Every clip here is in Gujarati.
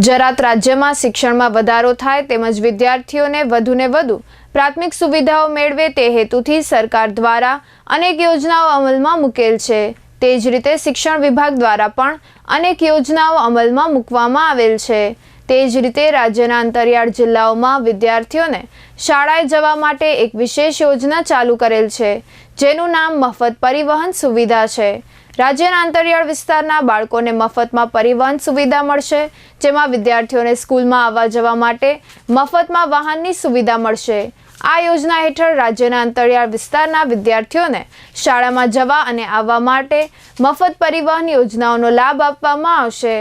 જરાત રાજ્યમાં શિક્ષણમાં વધારો થાય તેમજ વિદ્યાર્થીઓને વધુને વધુ પ્રાથમિક સુવિધાઓ મેળવે તે હેતુથી સરકાર દ્વારા અનેક યોજનાઓ અમલમાં મૂકેલ છે। તે જ રીતે શિક્ષણ વિભાગ દ્વારા પણ અનેક યોજનાઓ અમલમાં મૂકવામાં આવેલ છે। તે જ રીતે રાજ્યના અંતરિયાળ જિલ્લાઓમાં વિદ્યાર્થીઓને શાળાએ જવા માટે એક વિશેષ યોજના ચાલુ કરેલ છે, જેનું નામ મફત પરિવહન સુવિધા છે। રાજ્યના અંતરિયાળ વિસ્તારના બાળકોને મફતમાં પરિવહન સુવિધા મળશે, જેમાં વિદ્યાર્થીઓને સ્કૂલમાં આવવા જવા માટે મફતમાં વાહનની સુવિધા મળશે। આ યોજના હેઠળ રાજ્યના અંતરિયાળ વિસ્તારના વિદ્યાર્થીઓને શાળામાં જવા અને આવવા માટે મફત પરિવહન યોજનાઓનો લાભ આપવામાં આવશે।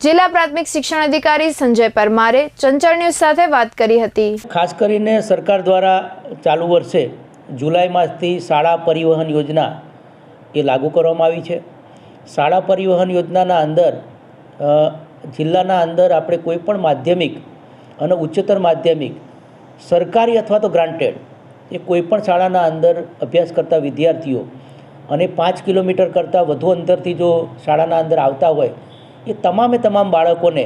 જિલ્લા પ્રાથમિક શિક્ષણ અધિકારી સંજય પરમારે ચંચળ ન્યૂઝ સાથે વાત કરી હતી। ખાસ કરીને સરકાર દ્વારા ચાલુ વર્ષે જુલાઈ માસથી શાળા પરિવહન યોજના એ લાગુ કરવામાં આવી છે। શાળા પરિવહન યોજનાના અંદર જિલ્લાના અંદર આપણે કોઈપણ માધ્યમિક અને ઉચ્ચતર માધ્યમિક સરકારી અથવા તો ગ્રાન્ટેડ એ કોઈપણ શાળાના અંદર અભ્યાસ કરતા વિદ્યાર્થીઓ અને 5 કિલોમીટર કરતાં વધુ અંતરથી જો શાળાના અંદર આવતા હોય એ તમામ બાળકોને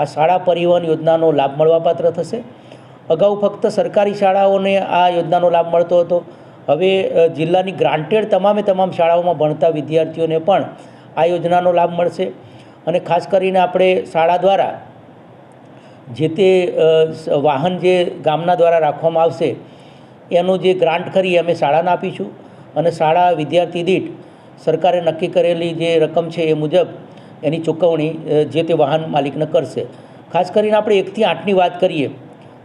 આ શાળા પરિવહન યોજનાનો લાભ મળવાપાત્ર થશે। અગાઉ ફક્ત સરકારી શાળાઓને આ યોજનાનો લાભ મળતો હતો। હવે જિલ્લાની ગ્રાન્ટેડ તમામ શાળાઓમાં ભણતા વિદ્યાર્થીઓને પણ આ યોજનાનો લાભ મળશે। અને ખાસ કરીને આપણે શાળા દ્વારા જે તે વાહન જે ગામના દ્વારા રાખવામાં આવશે એનું જે ગ્રાન્ટ ખરી અમે શાળાને આપીશું અને શાળા વિદ્યાર્થી દીઠ સરકારે નક્કી કરેલી જે રકમ છે એ મુજબ એની ચૂકવણી જે તે વાહન માલિકને કરશે। ખાસ કરીને આપણે 1 થી 8ની વાત કરીએ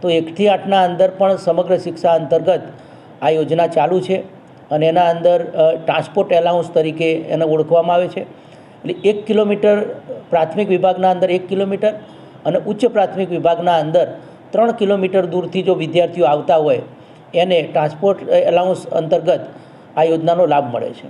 તો 1 થી 8ના અંદર પણ સમગ્ર શિક્ષા અંતર્ગત આ યોજના ચાલુ છે અને એના અંદર ટ્રાન્સપોર્ટ એલાઉન્સ તરીકે એને ઓળખવામાં આવે છે। એટલે 1 કિલોમીટર પ્રાથમિક વિભાગના અંદર 1 કિલોમીટર અને ઉચ્ચ પ્રાથમિક વિભાગના અંદર 3 કિલોમીટર દૂરથી જો વિદ્યાર્થીઓ આવતા હોય એને ટ્રાન્સપોર્ટ એલાઉન્સ અંતર્ગત આ યોજનાનો લાભ મળે છે।